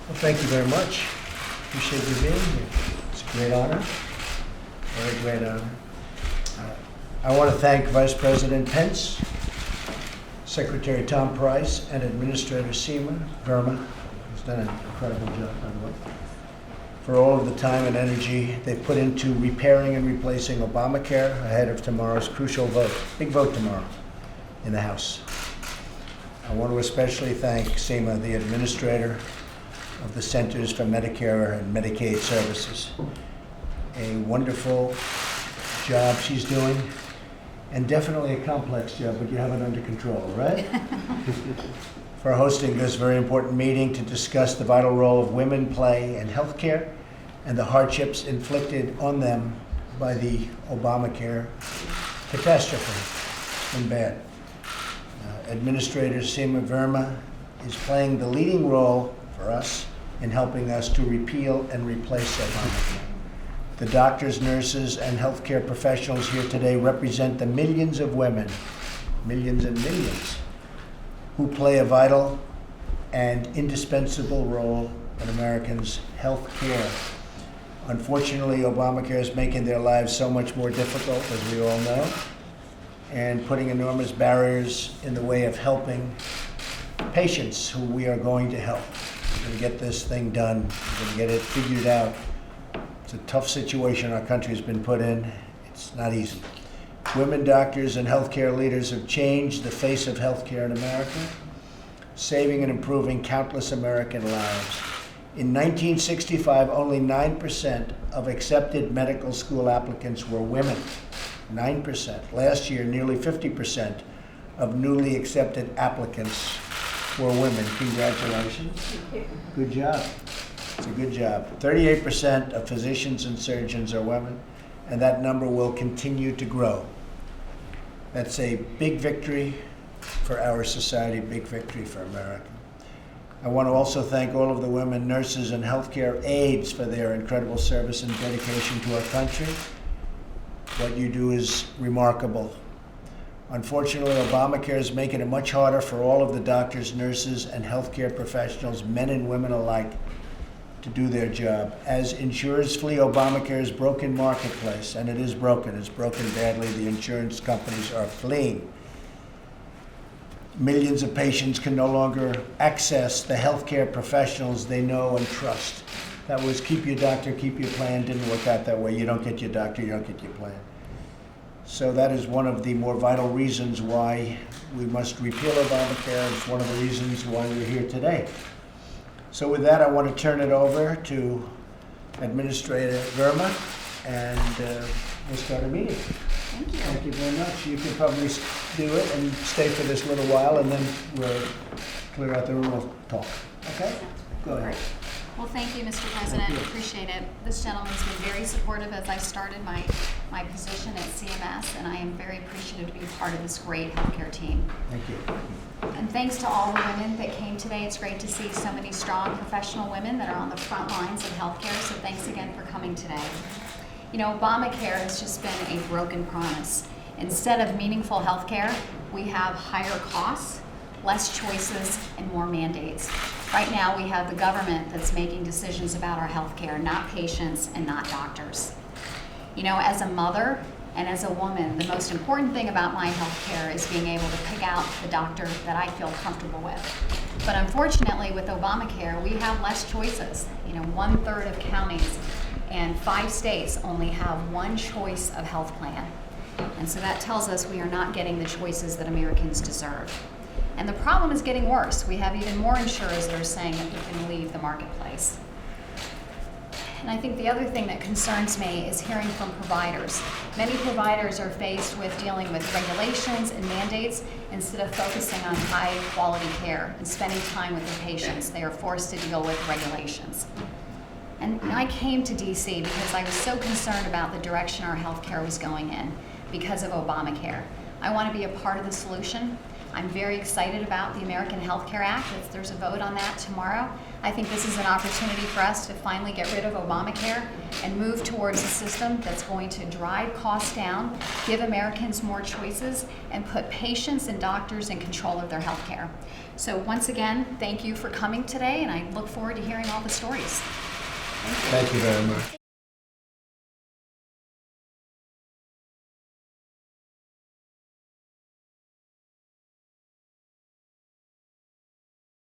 Well, thank you very much. Appreciate you being here. It's a great honor, very great honor. I want to thank Vice President Pence, Secretary Tom Price, and Administrator Seema Verma, who's done an incredible job, by the way, for all of the time and energy they've put into repairing and replacing Obamacare ahead of tomorrow's crucial vote. Big vote tomorrow in the House. I want to especially thank Seema, the Administrator of the Centers for Medicare and Medicaid Services. A wonderful job she's doing, and definitely a complex job, but you have it under control, right? For hosting this very important meeting to discuss the vital role of women play in healthcare and the hardships inflicted on them by the Obamacare catastrophe. It's been bad. Administrator Seema Verma is playing the leading role for us in helping us to repeal and replace Obamacare. The doctors, nurses, and healthcare professionals here today represent the millions of women, millions and millions, who play a vital and indispensable role in Americans' health care. Unfortunately, Obamacare is making their lives so much more difficult, as we all know, and putting enormous barriers in the way of helping patients who we are going to help. We're going to get this thing done. We're going to get it figured out. It's a tough situation our country has been put in. It's not easy. Women doctors and healthcare leaders have changed the face of healthcare in America, saving and improving countless American lives. In 1965, only 9% of accepted medical school applicants were women. 9%. Last year, nearly 50% of newly accepted applicants were women. Congratulations. Good job. It's a good job. 38% of physicians and surgeons are women, and that number will continue to grow. That's a big victory for our society, big victory for America. I want to also thank all of the women nurses and healthcare aides for their incredible service and dedication to our country. What you do is remarkable. Unfortunately, Obamacare is making it much harder for all of the doctors, nurses, and healthcare professionals, men and women alike, to do their job. As insurers flee Obamacare's broken marketplace, and it is broken, it's broken badly, the insurance companies are fleeing. Millions of patients can no longer access the healthcare professionals they know and trust. That was keep your doctor, keep your plan. Didn't work out that way. You don't get your doctor, you don't get your plan. So that is one of the more vital reasons why we must repeal Obamacare. It's one of the reasons why we're here today. So with that, I want to turn it over to Administrator Verma, and we'll start a meeting. Thank you. Thank you very much. You can probably do it and stay for this little while, and then we'll clear out the room and talk. Okay? Go ahead. Great. Well, thank you, Mr. President. Thank you. Appreciate it. This gentleman's been very supportive as I started my position at CMS, and I am very appreciative to be part of this great healthcare team. Thank you. And thanks to all the women that came today. It's great to see so many strong professional women that are on the front lines of healthcare, so thanks again for coming today. You know, Obamacare has just been a broken promise. Instead of meaningful healthcare, we have higher costs, less choices, and more mandates. Right now, we have the government that's making decisions about our healthcare, not patients and not doctors. You know, as a mother and as a woman, the most important thing about my healthcare is being able to pick out the doctor that I feel comfortable with. But unfortunately, with Obamacare, we have less choices. You know, 1/3 of counties and 5 states only have one choice of health plan. And so that tells us we are not getting the choices that Americans deserve. And the problem is getting worse. We have even more insurers that are saying that we can leave the marketplace. And I think the other thing that concerns me is hearing from providers. Many providers are faced with dealing with regulations and mandates instead of focusing on high quality care and spending time with their patients. They are forced to deal with regulations. And I came to DC because I was so concerned about the direction our healthcare was going in because of Obamacare. I want to be a part of the solution. I'm very excited about the American Health Care Act. There's a vote on that tomorrow. I think this is an opportunity for us to finally get rid of Obamacare and move towards a system that's going to drive costs down, give Americans more choices, and put patients and doctors in control of their health care. So once again, thank you for coming today, and I look forward to hearing all the stories. Thank you very much.